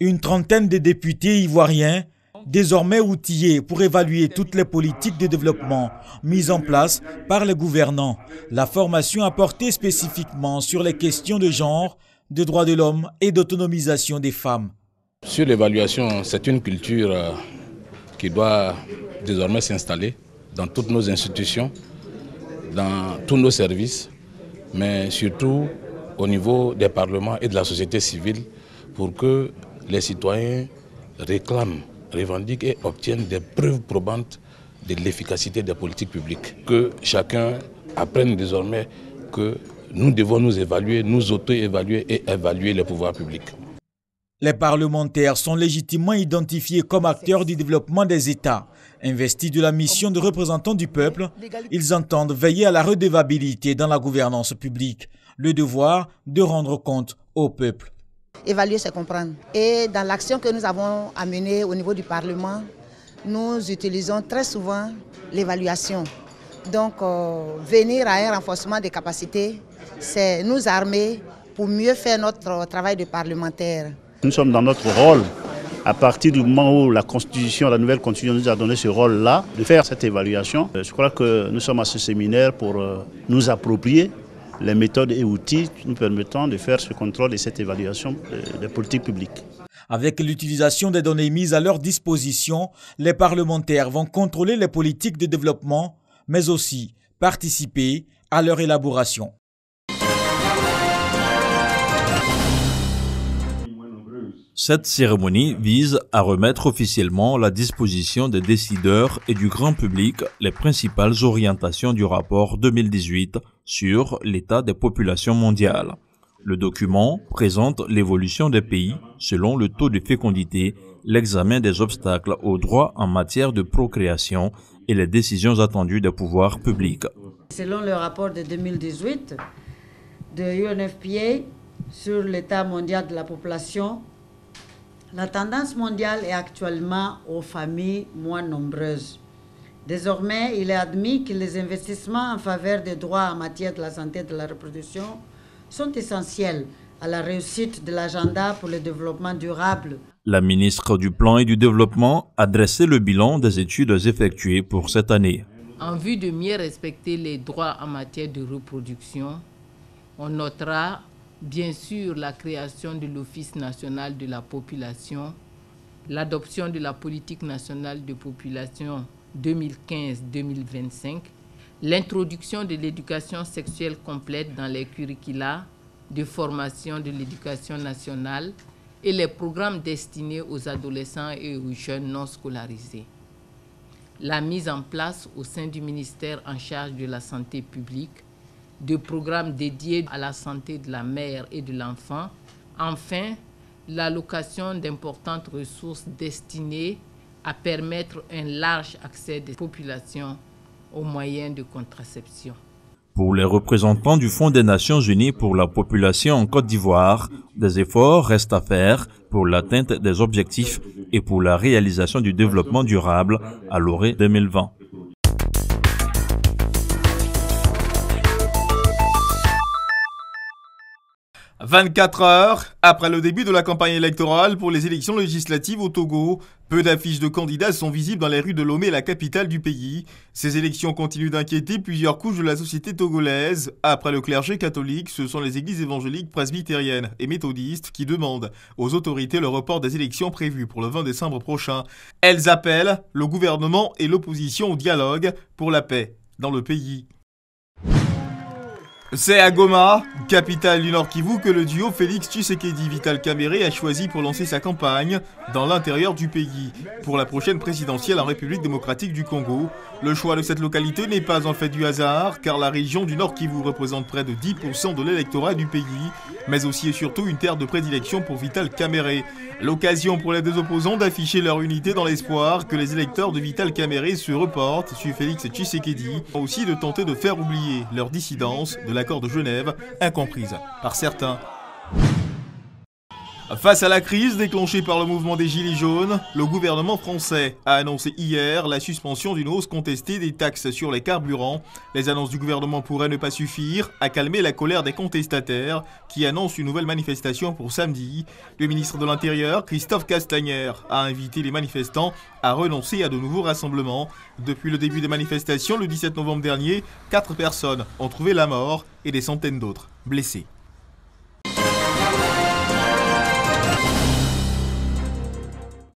Une trentaine de députés ivoiriens, désormais outillés pour évaluer toutes les politiques de développement mises en place par les gouvernants. La formation a porté spécifiquement sur les questions de genre, de droits de l'homme et d'autonomisation des femmes. Sur l'évaluation, c'est une culture qui doit désormais s'installer dans toutes nos institutions, dans tous nos services, mais surtout au niveau des parlements et de la société civile pour que les citoyens réclament, revendiquent et obtiennent des preuves probantes de l'efficacité des politiques publiques. Que chacun apprenne désormais que nous devons nous évaluer, nous auto-évaluer et évaluer les pouvoirs publics. Les parlementaires sont légitimement identifiés comme acteurs du développement des États. Investis de la mission de représentants du peuple, ils entendent veiller à la redevabilité dans la gouvernance publique, le devoir de rendre compte au peuple. Évaluer, c'est comprendre. Et dans l'action que nous avons à mener au niveau du Parlement, nous utilisons très souvent l'évaluation. Donc, venir à un renforcement des capacités, c'est nous armer pour mieux faire notre travail de parlementaire. Nous sommes dans notre rôle. À partir du moment où la Constitution, la nouvelle Constitution nous a donné ce rôle-là, de faire cette évaluation, je crois que nous sommes à ce séminaire pour nous approprier les méthodes et outils nous permettant de faire ce contrôle et cette évaluation des politiques publiques. Avec l'utilisation des données mises à leur disposition, les parlementaires vont contrôler les politiques de développement, mais aussi participer à leur élaboration. Cette cérémonie vise à remettre officiellement à la disposition des décideurs et du grand public les principales orientations du rapport 2018 sur l'état des populations mondiales. Le document présente l'évolution des pays selon le taux de fécondité, l'examen des obstacles aux droits en matière de procréation et les décisions attendues des pouvoirs publics. Selon le rapport de 2018 de UNFPA sur l'état mondial de la population, la tendance mondiale est actuellement aux familles moins nombreuses. Désormais, il est admis que les investissements en faveur des droits en matière de la santé et de la reproduction sont essentiels à la réussite de l'agenda pour le développement durable. La ministre du Plan et du Développement a dressé le bilan des études effectuées pour cette année. En vue de mieux respecter les droits en matière de reproduction, on notera bien sûr la création de l'Office national de la population, l'adoption de la politique nationale de population 2015-2025, l'introduction de l'éducation sexuelle complète dans les curricula de formation de l'éducation nationale et les programmes destinés aux adolescents et aux jeunes non scolarisés. La mise en place au sein du ministère en charge de la santé publique de programmes dédiés à la santé de la mère et de l'enfant. Enfin, l'allocation d'importantes ressources destinées à permettre un large accès des populations aux moyens de contraception. Pour les représentants du Fonds des Nations Unies pour la population en Côte d'Ivoire, des efforts restent à faire pour l'atteinte des objectifs et pour la réalisation du développement durable à l'horizon 2020. 24 heures après le début de la campagne électorale pour les élections législatives au Togo, peu d'affiches de candidats sont visibles dans les rues de Lomé, la capitale du pays. Ces élections continuent d'inquiéter plusieurs couches de la société togolaise. Après le clergé catholique, ce sont les églises évangéliques presbytériennes et méthodistes qui demandent aux autorités le report des élections prévues pour le 20 décembre prochain. Elles appellent le gouvernement et l'opposition au dialogue pour la paix dans le pays. C'est à Goma, capitale du Nord Kivu, que le duo Félix Tshisekedi-Vital Kamerhe a choisi pour lancer sa campagne dans l'intérieur du pays. Pour la prochaine présidentielle en République démocratique du Congo, le choix de cette localité n'est pas en fait du hasard, car la région du Nord Kivu représente près de 10% de l'électorat du pays, mais aussi et surtout une terre de prédilection pour Vital Kamerhe. L'occasion pour les deux opposants d'afficher leur unité dans l'espoir que les électeurs de Vital Kamerhe se reportent sur Félix Tshisekedi, aussi de tenter de faire oublier leur dissidence de l'accord de Genève, incomprise par certains. Face à la crise déclenchée par le mouvement des Gilets jaunes, le gouvernement français a annoncé hier la suspension d'une hausse contestée des taxes sur les carburants. Les annonces du gouvernement pourraient ne pas suffire à calmer la colère des contestataires qui annoncent une nouvelle manifestation pour samedi. Le ministre de l'Intérieur, Christophe Castaner, a invité les manifestants à renoncer à de nouveaux rassemblements. Depuis le début des manifestations, le 17 novembre dernier, 4 personnes ont trouvé la mort et des centaines d'autres blessés.